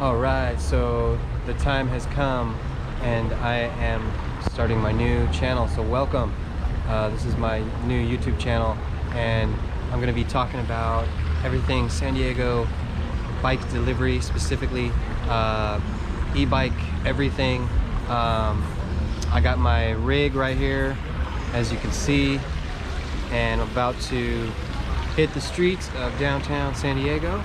All right, so the time has come and I am starting my new channel, so welcome. This is my new YouTube channel and I'm going to be talking about everything San Diego bike delivery, specifically e-bike everything. I got my rig right here, as you can see, and I'm about to hit the streets of downtown San Diego.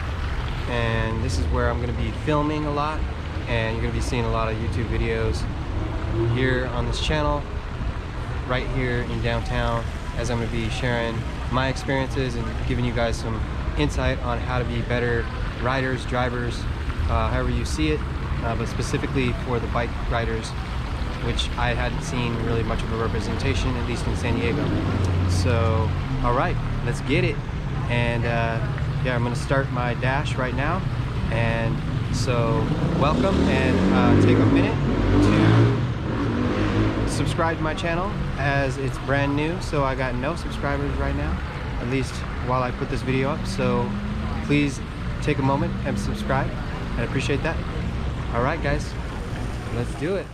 And this is where I'm going to be filming a lot, and you're going to be seeing a lot of YouTube videos here on this channel right here in downtown, as I'm going to be sharing my experiences and giving you guys some insight on how to be better riders, drivers, however you see it, but specifically for the bike riders, which I hadn't seen really much of a representation, at least in San Diego. So all right, let's get it. And yeah, I'm going to start my dash right now, and so welcome, and take a minute to subscribe to my channel as it's brand new. So I got no subscribers right now, at least while I put this video up, so please take a moment and subscribe. I appreciate that. All right guys, let's do it.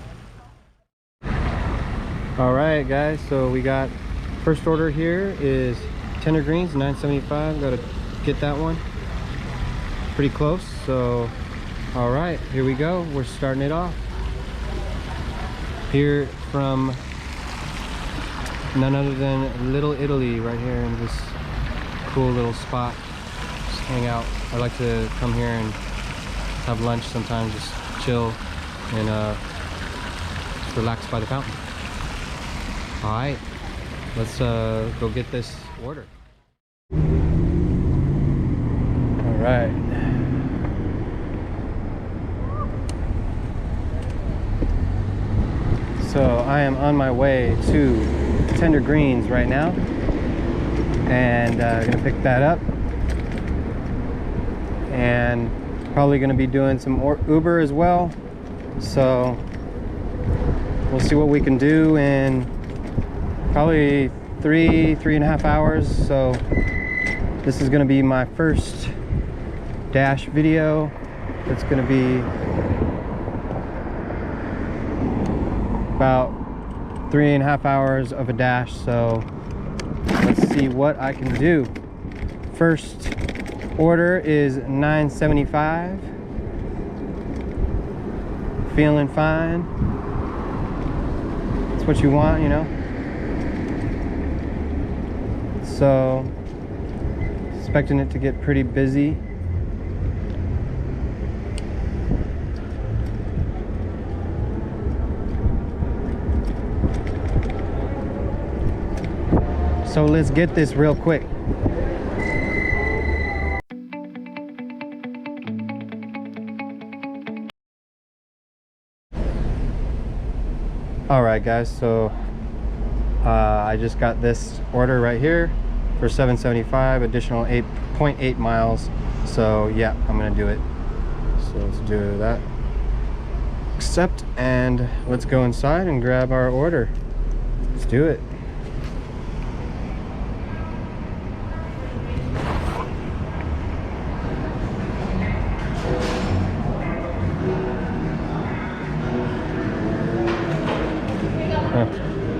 All right guys, so we got first order here is tender greens, $9.75. Gotta get that one, pretty close. So all right, here we go. We're starting it off here from none other than Little Italy, right here in this cool little spot. Just hang out. I like to come here and have lunch sometimes, just chill and just relax by the fountain. All right, let's go get this order. All right. So I am on my way to Tender Greens right now, and gonna pick that up, and probably gonna be doing some Uber as well. So we'll see what we can do in probably three and a half hours. So this is going to be my first dash video. It's going to be about 3.5 hours of a dash. So let's see what I can do. First order is $9.75. Feeling fine. That's what you want, you know. So expecting it to get pretty busy. So let's get this real quick. All right guys, so I just got this order right here for $7.75, additional 8.8 miles. So yeah, I'm gonna do it. So let's do that. Accept, and let's go inside and grab our order. Let's do it.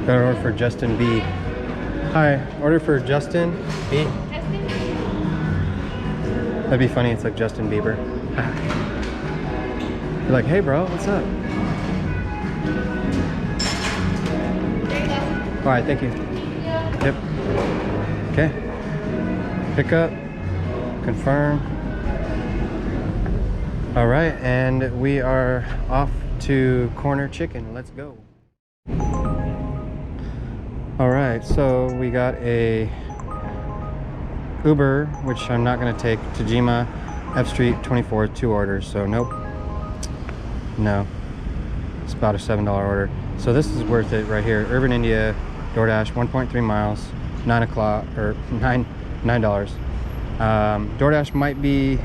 Got an order for Justin B. Hi, order for Justin B. That'd be funny, it's like Justin Bieber. You're like, hey bro, what's up? There you go. All right, thank you. Yep. Okay. Pick up, confirm. All right, and we are off to Corner Chicken. Let's go. All right, so we got a Uber, which I'm not gonna take, Tajima, F Street 24, 2 orders. So nope, no, it's about a $7 order. So this is worth it right here. Urban India, DoorDash, 1.3 miles, $9. DoorDash might be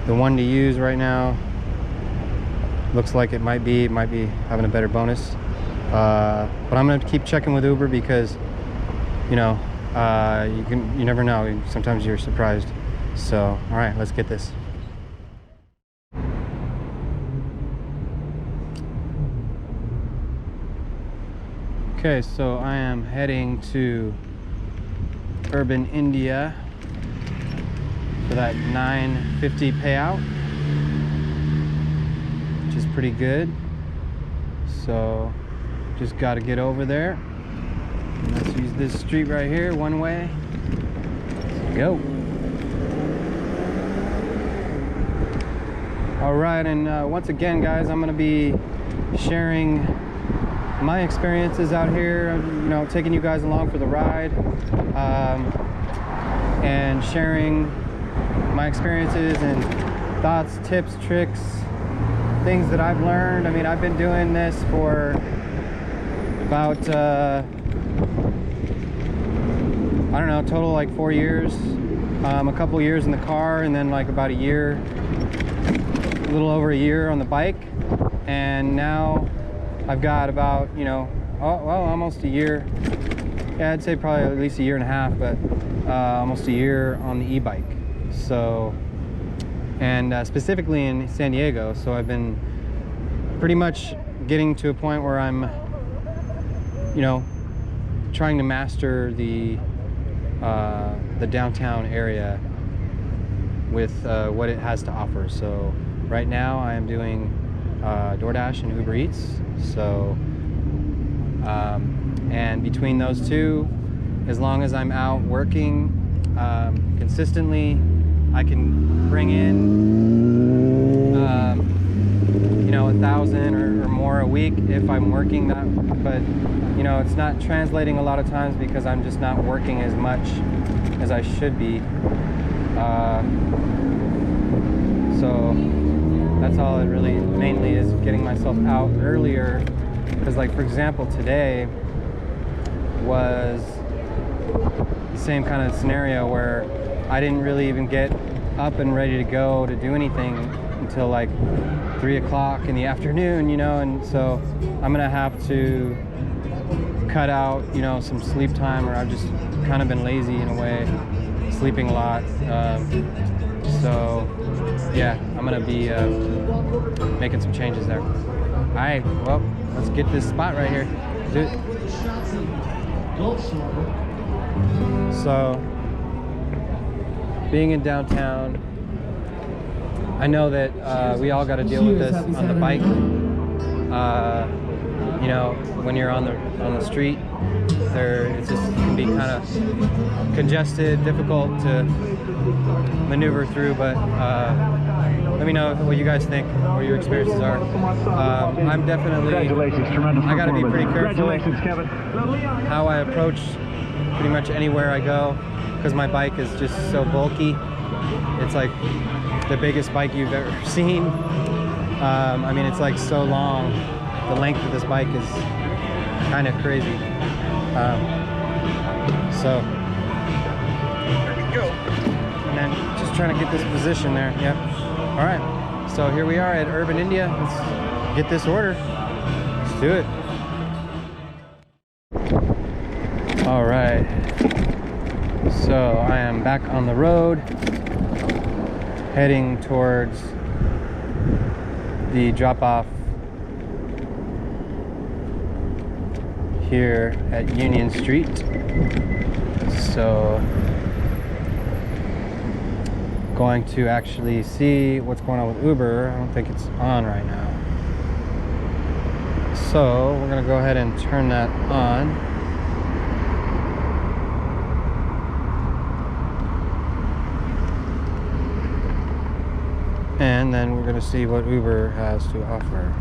the one to use right now. Looks like it might be having a better bonus. But I'm gonna keep checking with Uber because, you know, you never know. Sometimes you're surprised. So all right, let's get this. Okay, so I am heading to Urban India for that $9.50 payout, which is pretty good. So just got to get over there. Let's use this street right here, one way. Let's go. All right, and once again, guys, I'm going to be sharing my experiences out here, you know, taking you guys along for the ride, and sharing my experiences and thoughts, tips, tricks, things that I've learned. I mean, I've been doing this for about I don't know, total like 4 years, a couple years in the car, and then like about a year, a little over a year on the bike. And now I've got about, you know, almost a year. Yeah, I'd say probably at least a year and a half, but almost a year on the e-bike. So, and specifically in San Diego. So I've been pretty much getting to a point where I'm, you know, trying to master the downtown area with what it has to offer. So right now I am doing Doordash and UberEats. So and between those two, as long as I'm out working consistently, I can bring in you know, 1,000 or more a week if I'm working that. But you know, it's not translating a lot of times because I'm just not working as much as I should be. So that's all it really mainly is, getting myself out earlier. Because like, for example, today was the same kind of scenario where I didn't really even get up and ready to go to do anything until like 3 o'clock in the afternoon, you know. And so I'm gonna have to cut out, you know, some sleep time, or I've just kind of been lazy in a way, sleeping a lot. So yeah, I'm gonna be making some changes there. All right, well, let's get this spot right here. Do it. So being in downtown, I know that we all got to deal with this on the bike. You know, when you're on the street, it's just, it can be kind of congested, difficult to maneuver through. But let me know what you guys think, what your experiences are. I'm definitely, I got to be pretty careful how I approach pretty much anywhere I go, because my bike is just so bulky. It's like the biggest bike you've ever seen. I mean, it's like so long. The length of this bike is kind of crazy. So there we go. And then just trying to get this position there. Yep. All right. So here we are at Urban India. Let's get this order. Let's do it. All right. So I am back on the road, heading towards the drop-off here at Union Street. So going to actually see what's going on with Uber. I don't think it's on right now. So we're gonna go ahead and turn that on. And then we're gonna see what Uber has to offer.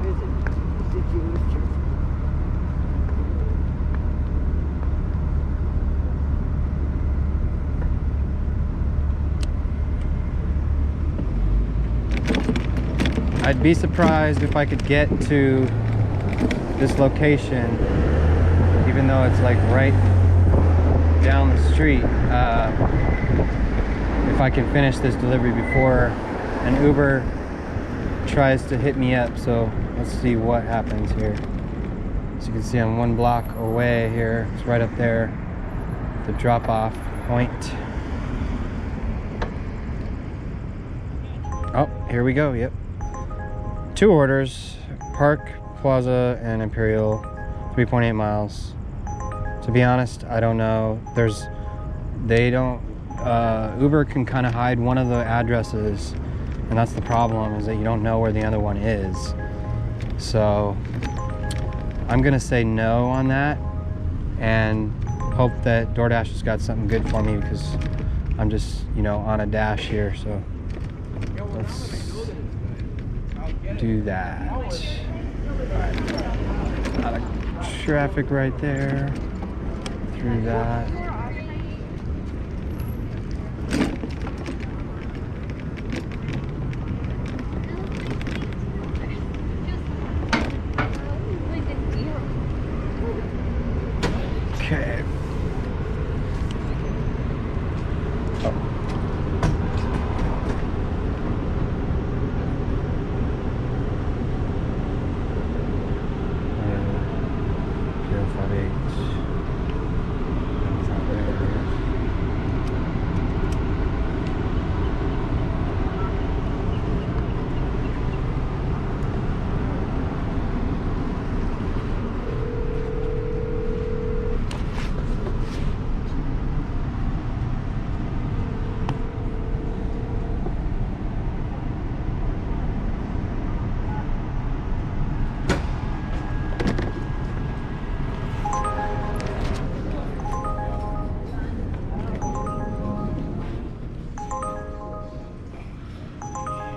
I'd be surprised if I could get to this location, even though it's like right down the street, if I can finish this delivery before an Uber tries to hit me up. So let's see what happens here. As you can see, I'm 1 block away here. It's right up there, the drop-off point. Oh, here we go. Yep. 2 orders, Park Plaza and Imperial, 3.8 miles. To be honest, I don't know. Uber can kind of hide one of the addresses, and that's the problem, is that you don't know where the other one is. So I'm gonna say no on that and hope that DoorDash has got something good for me, because I'm just, you know, on a dash here. So let's do that. All right. Out of traffic right there. Through that. Okay.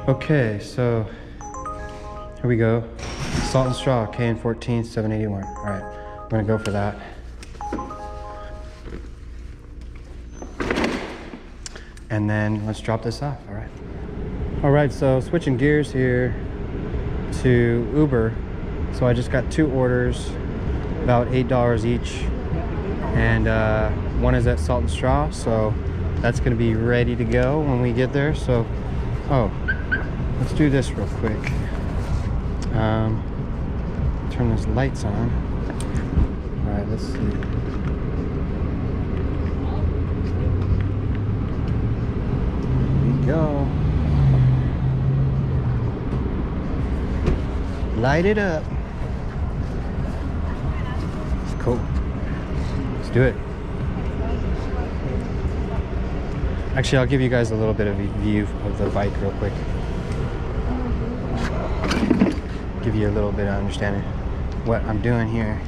Okay, so here we go. Salt and straw, KN14 781. All right, I'm gonna go for that. And then let's drop this off. All right. All right, so switching gears here to Uber. So I just got 2 orders, about $8 each, and one is at Salt and Straw, so that's gonna be ready to go when we get there. So, let's do this real quick. Turn these lights on. All right, let's see. Here we go. Light it up. Cool. Let's do it. Actually, I'll give you guys a little bit of a view of the bike real quick. Give you a little bit of understanding what I'm doing here.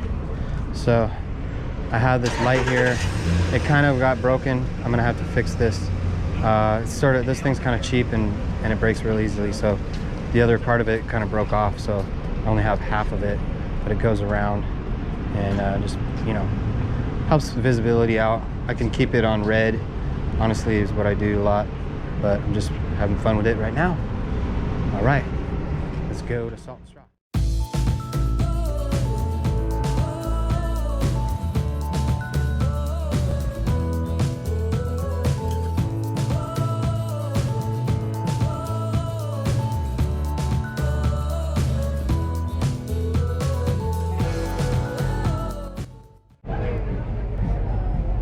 So I have this light here. It kind of got broken. I'm gonna have to fix this. This thing's kind of cheap and it breaks real easily. So the other part of it kind of broke off. So I only have half of it, but it goes around and just, you know, helps visibility out. I can keep it on red, honestly, is what I do a lot, but I'm just having fun with it right now. All right, let's go to Salt and Straw.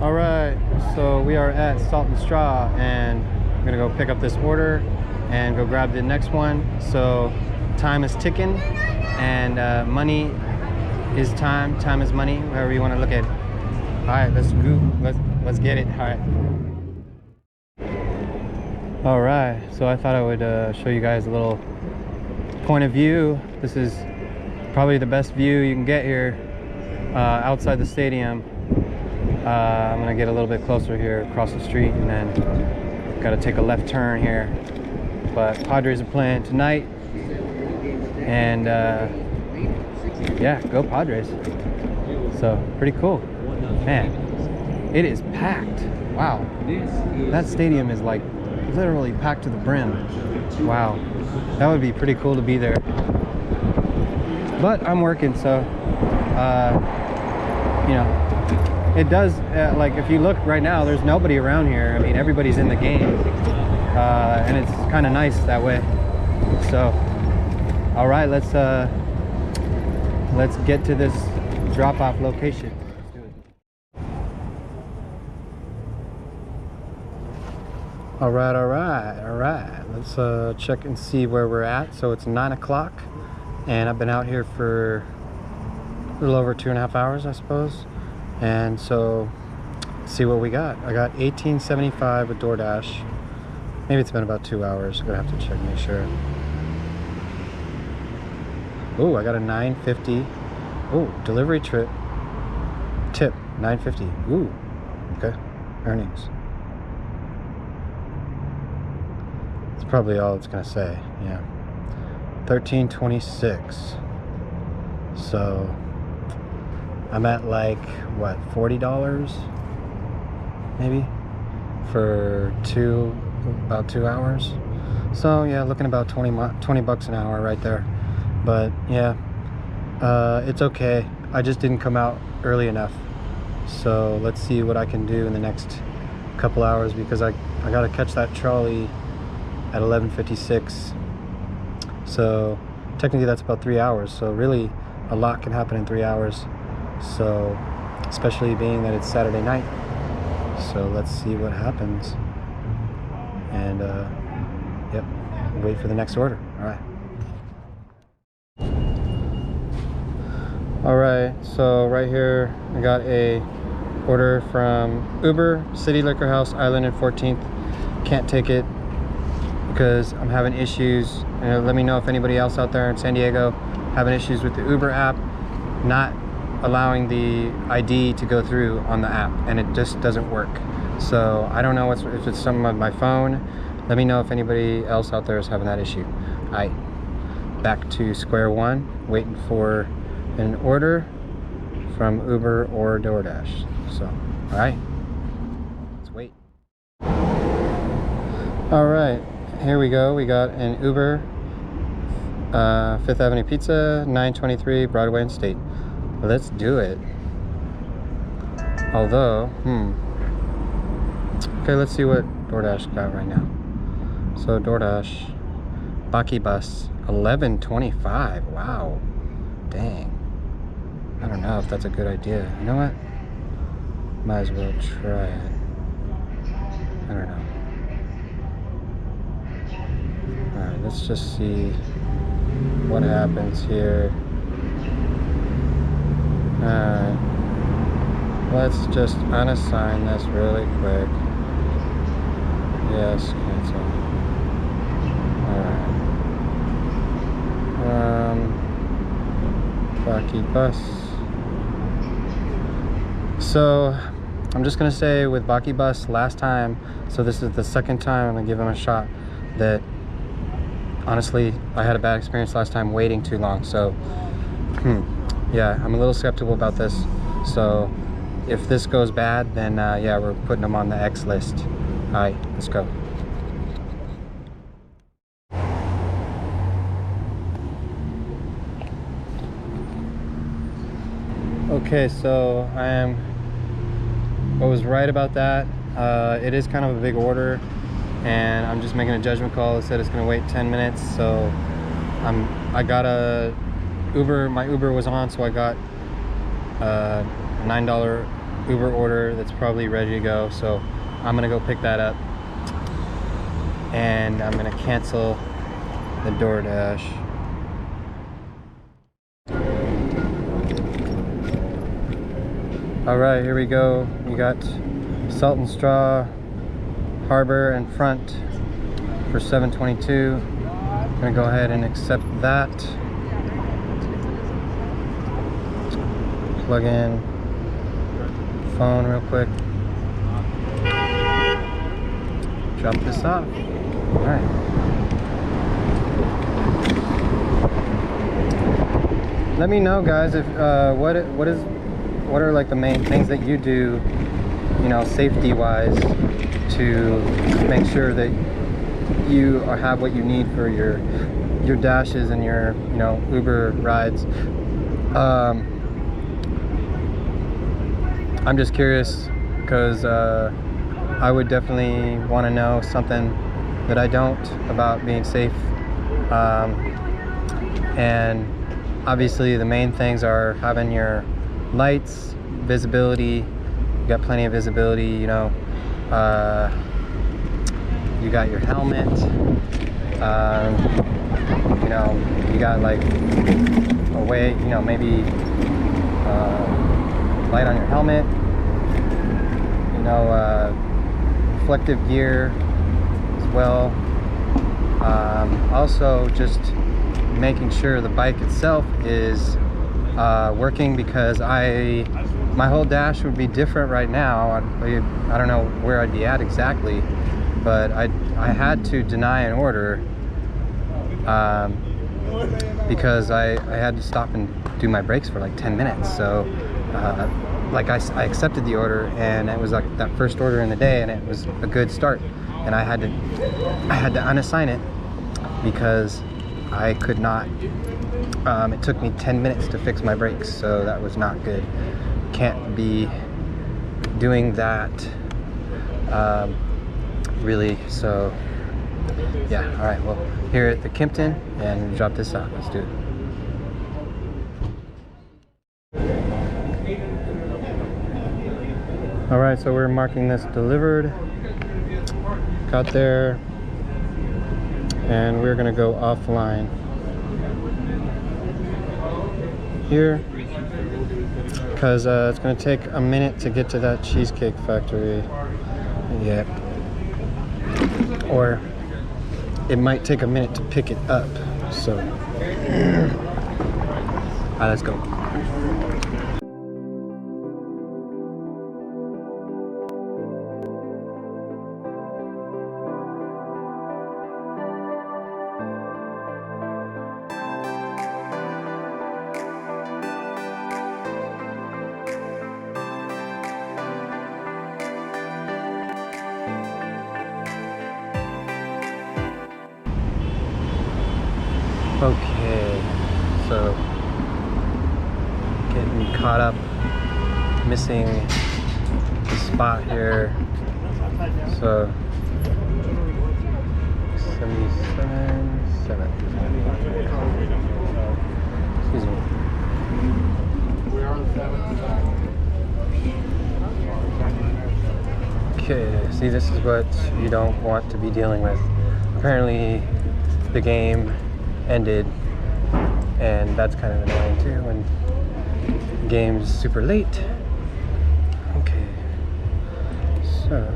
All right, so we are at Salt and Straw, and I'm gonna go pick up this order and go grab the next one. So time is ticking, and money is time. Time is money, however you want to look at it. All right, let's get it. All right, so I thought I would show you guys a little point of view. This is probably the best view you can get here outside the stadium. I'm gonna get a little bit closer here across the street, and then gotta take a left turn here. But Padres are playing tonight, and yeah, go Padres. So pretty cool, man. It is packed. Wow, that stadium is like literally packed to the brim. Wow, that would be pretty cool to be there. But I'm working, so you know. It does, like if you look right now, there's nobody around here. I mean, everybody's in the game, and it's kind of nice that way. So, all right, let's get to this drop-off location. Let's do it. All right. Let's check and see where we're at. So it's 9 o'clock, and I've been out here for a little over 2.5 hours, I suppose. And so let's see what we got. I got $18.75 with DoorDash. Maybe it's been about 2 hours. I'm gonna have to check, make sure. Oh, I got a $9.50. Oh, delivery tip $9.50. Ooh, okay, earnings. That's probably all it's gonna say. Yeah, $13.26. So I'm at like what, $40 maybe for about 2 hours. So yeah, looking about 20 bucks an hour right there. But yeah, it's okay. I just didn't come out early enough. So let's see what I can do in the next couple hours, because I gotta catch that trolley at 11:56. So technically that's about 3 hours. So really a lot can happen in 3 hours. So especially being that it's Saturday night. So let's see what happens. And yep, wait for the next order. All right, so right here I got a order from Uber, City Liquor House, Island and 14th. Can't take it because I'm having issues. Let me know if anybody else out there in San Diego having issues with the Uber app not allowing the ID to go through on the app, and it just doesn't work. So I don't know if it's something on my phone. Let me know if anybody else out there is having that issue. All right, back to square one, waiting for an order from Uber or DoorDash. So, all right, let's wait. All right, here we go. We got an Uber, 5th Avenue Pizza, 923 Broadway and State. Let's do it. Although, okay, let's see what DoorDash got right now. So DoorDash, Baki Bus, 11.25. Wow, dang. I don't know if that's a good idea. You know what? Might as well try it. I don't know. Alright, let's just see what happens here. Alright. Let's just unassign this really quick. Yes, cancel. Alright. Baki Bus. So I'm just gonna say with Baki Bus last time, so this is the second time I'm gonna give them a shot, that honestly I had a bad experience last time waiting too long. So yeah, I'm a little skeptical about this. So if this goes bad, then yeah, we're putting them on the X list. All right, let's go. Okay, so I was right about that. It is kind of a big order, and I'm just making a judgment call. It said it's gonna wait 10 minutes, so I got a Uber. My Uber was on, so I got a $9 Uber order that's probably ready to go. So I'm gonna go pick that up, and I'm gonna cancel the DoorDash. All right, here we go. We got Salt and Straw, Harbor and Front for $7.22. I'm gonna go ahead and accept that. Plug in phone real quick. Drop this off. All right. Let me know, guys, if what are like the main things that you do, you know, safety wise, to make sure that you have what you need for your dashes and your, you know, Uber rides. I'm just curious because I would definitely want to know something that I don't about being safe. And obviously the main things are having your lights, visibility. You got plenty of visibility, you know. You got your helmet. You know, you got like a way, you know, maybe light on your helmet, you know, reflective gear as well. Also just making sure the bike itself is working, because my whole dash would be different right now. I don't know where I'd be at exactly, but I had to deny an order because I had to stop and do my brakes for like 10 minutes. So like I accepted the order, and it was like that first order in the day, and it was a good start, and I had to unassign it because I could not. It took me 10 minutes to fix my brakes, so that was not good. Can't be doing that really. So yeah, all right, well, here at the Kimpton, and drop this off. Let's do it. All right, so we're marking this delivered. Got there, and we're gonna go offline here, because it's gonna take a minute to get to that Cheesecake Factory. Yep. Or it might take a minute to pick it up. So, all right, let's go. Okay, so getting caught up, missing the spot here. So 77.7. Excuse me. Okay, see, this is what you don't want to be dealing with. Apparently the game ended, and that's kind of annoying too when the game's super late. Okay, so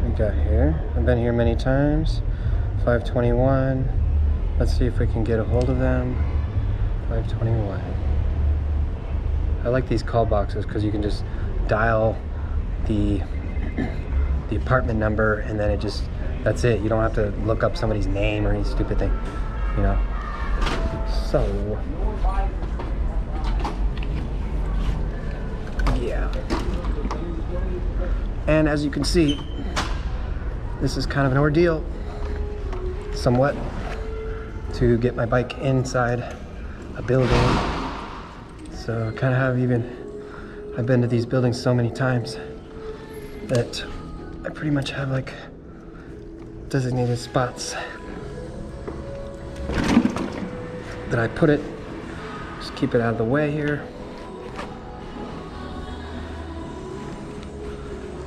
we got here. I've been here many times. 521. Let's see if we can get a hold of them. 521. I like these call boxes because you can just dial the apartment number, and then that's it. You don't have to look up somebody's name or any stupid thing, you know. So yeah, and as you can see, this is kind of an ordeal somewhat to get my bike inside a building. So kind of I've been to these buildings so many times that I pretty much have like designated spots that I put it. Just keep it out of the way here.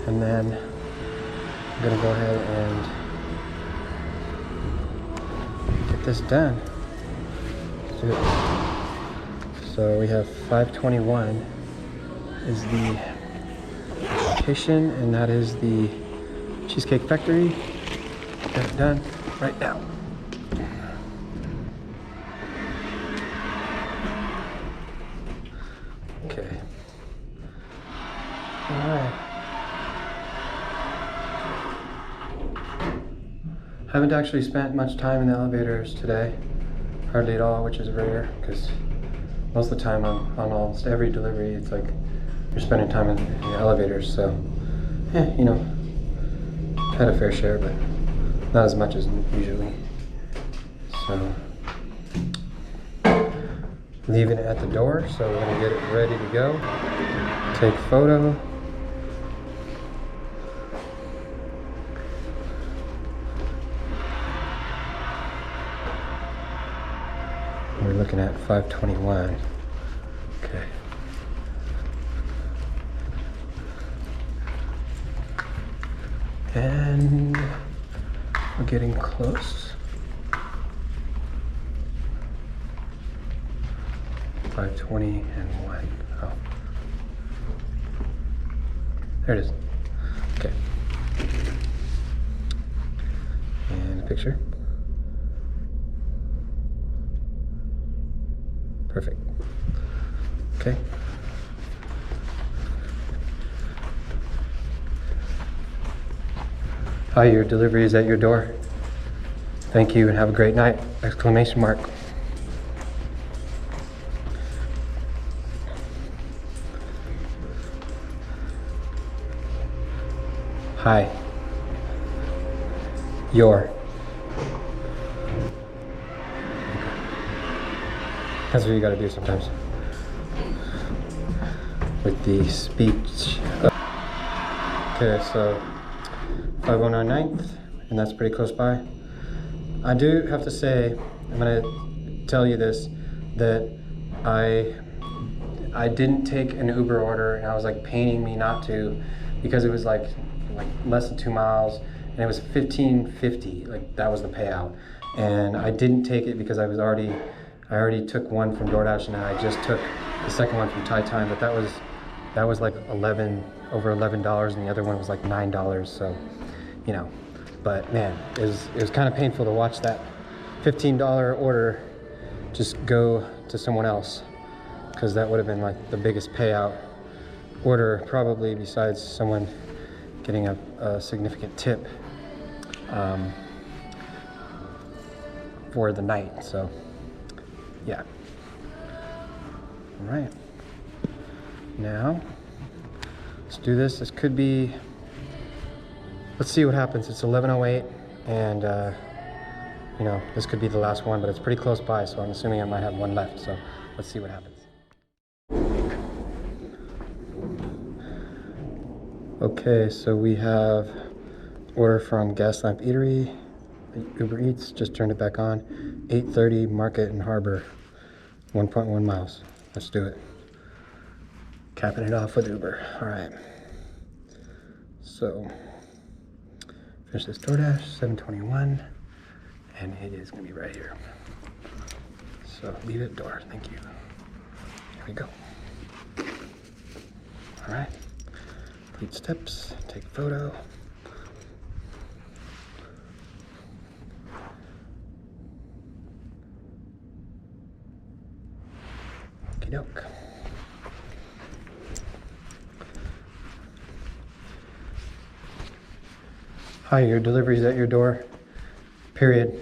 And then I'm gonna go ahead and get this done. Let's do it. So we have 521 is the location, and that is the Cheesecake Factory. Get it done right now. Okay. All right. Haven't actually spent much time in the elevators today, hardly at all, which is rare, because most of the time on almost every delivery, it's like you're spending time in the elevators. So, yeah, you know, had a fair share, but not as much as usually. So, leaving it at the door, so we're gonna get it ready to go. Take photo. We're looking at 521. Okay. And we're getting close. 520 and 1. Oh, There it is. Okay. And a picture. Perfect. Okay. Hi, your delivery is at your door. Thank you and have a great night! Exclamation mark. Hi. Your. That's what you gotta do sometimes. With the speech. Okay, so 509 9th, and that's pretty close by. I do have to say, I'm gonna tell you this, that I didn't take an Uber order, and I was like paining me not to, because it was like less than 2 miles, and it was $15.50, like that was the payout. And I didn't take it because I already took one from Doordash, and I just took the second one from Time, but that was like over $11, and the other one was like $9, so, you know. But man, it was kind of painful to watch that $15 order just go to someone else, because that would have been like the biggest payout order probably, besides someone getting a significant tip for the night. So yeah. All right, now let's do this. This could be, let's see what happens. It's 11:08, and you know, this could be the last one, but it's pretty close by, so I'm assuming I might have one left. So let's see what happens. Okay, so we have order from Gaslamp Eatery, UberEats, just turned it back on. 8:30 Market and Harbor, 1.1 miles. Let's do it. Capping it off with Uber. All right. So finish this Doordash, 7:21, and it is gonna be right here. So leave it at door. Thank you. Here we go. All right. Complete steps. Take a photo. Okie doke. Hi, your delivery's at your door. Period.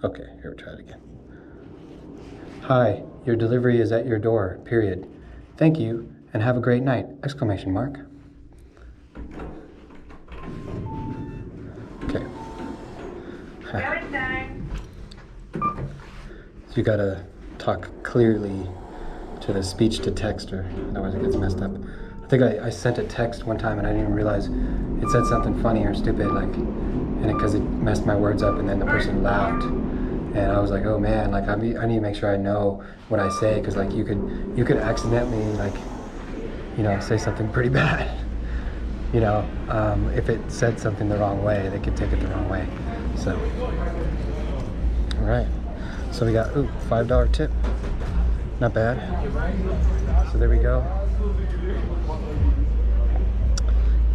Okay, here we try it again. Hi, your delivery is at your door. Period. Thank you and have a great night! Exclamation mark. Okay. So you gotta talk clearly to the speech to text, or otherwise it gets messed up. I think I sent a text one time and I didn't even realize it said something funny or stupid, like, and because it messed my words up, and then the person laughed, and I was like, oh man, like I need to make sure I know what I say, because like you could accidentally, like, you know, say something pretty bad. You know, if it said something the wrong way, they could take it the wrong way. So, all right. So we got, $5 tip. Not bad. So there we go.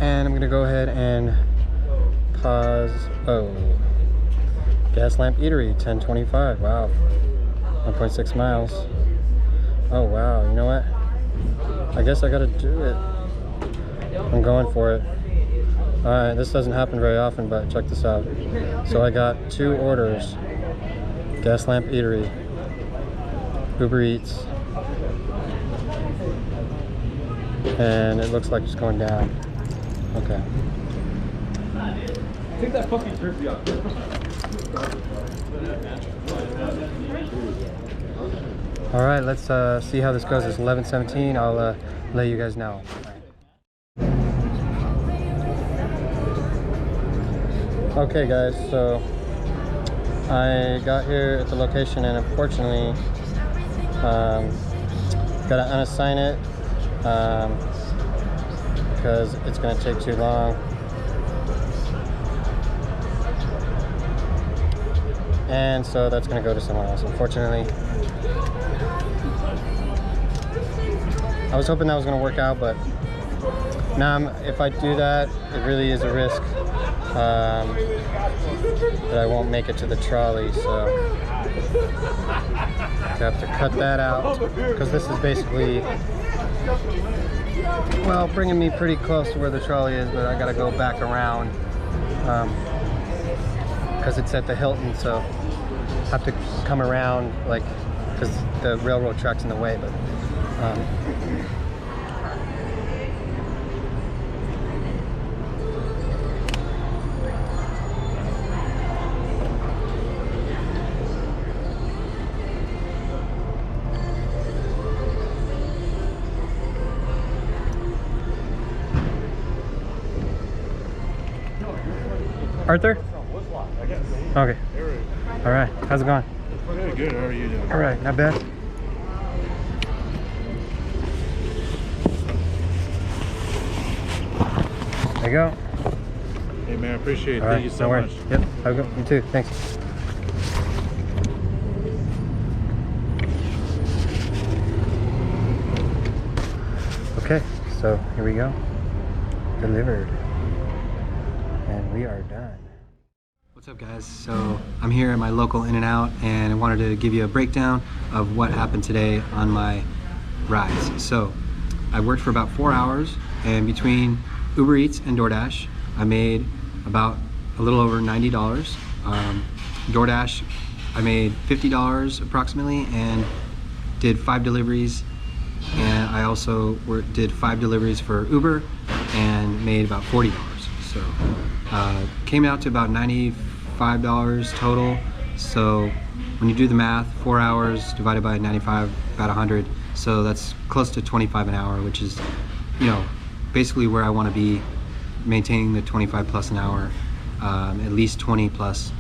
And I'm gonna go ahead and pause. Oh, Gaslamp Eatery, 10:25. Wow, 1.6 miles. Oh wow, you know what? I guess I gotta do it. I'm going for it. All right, this doesn't happen very often, but check this out. So I got 2 orders. Gaslamp Eatery, UberEats, and it looks like it's going down. Okay. Take that fucking turkey out. All right, let's see how this goes. It's 11:17. I'll let you guys know. Okay guys, so I got here at the location, and unfortunately gotta unassign it because it's gonna take too long. And so that's gonna go to someone else, unfortunately. I was hoping that was gonna work out, but now if I do that, it really is a risk that I won't make it to the trolley, so I have to cut that out, because this is basically, well, bringing me pretty close to where the trolley is, but I gotta go back around because it's at the Hilton, so I have to come around, like, because the railroad track's in the way, but Arthur? Okay. All right. How's it going? Very good. How are you doing? All right. Not bad. There you go. Hey man, I appreciate it. All Thank right. you so No much. worries. Yep. Have a good. You too. Thanks. Okay. So here we go. Delivered. And we are done. What's up guys? So I'm here at my local In-N-Out and I wanted to give you a breakdown of what happened today on my rides. So I worked for about 4 hours, and between UberEats and Doordash I made about a little over $90. Doordash I made $50 approximately and did 5 deliveries, and I also did 5 deliveries for Uber and made about $40. So came out to about $95 total. So when you do the math, 4 hours divided by 95, about 100. So that's close to 25 an hour, which is, you know, basically where I want to be, maintaining the 25 plus an hour, at least 20 plus.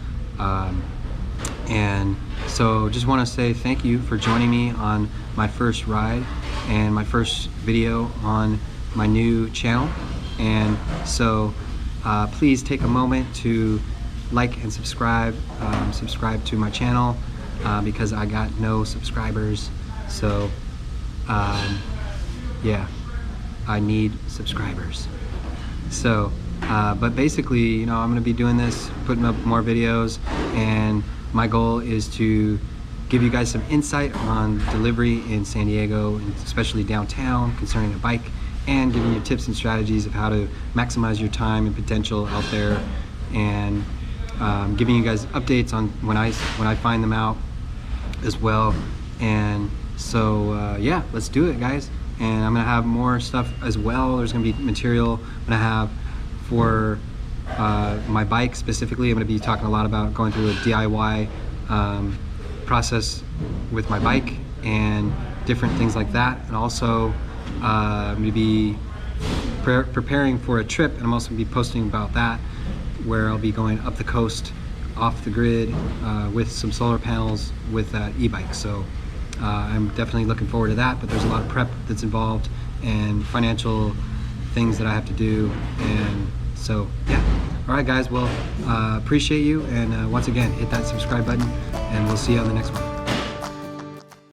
And so just want to say thank you for joining me on my first ride and my first video on my new channel. And so please take a moment to like and subscribe to my channel, because I got no subscribers. So yeah, I need subscribers. So but basically, you know, I'm gonna be doing this, putting up more videos, and my goal is to give you guys some insight on delivery in San Diego, and especially downtown, concerning a bike, and giving you tips and strategies of how to maximize your time and potential out there, and giving you guys updates on when I find them out as well. And so yeah, let's do it guys. And I'm gonna have more stuff as well. There's gonna be material I'm gonna have for my bike specifically. I'm gonna be talking a lot about going through a DIY process with my bike and different things like that. And also I'm gonna be preparing for a trip, and I'm also gonna be posting about that, where I'll be going up the coast, off the grid, with some solar panels with that e-bike. So I'm definitely looking forward to that, but there's a lot of prep that's involved and financial things that I have to do. And so yeah. All right guys, well, appreciate you, and once again, hit that subscribe button, and we'll see you on the next one.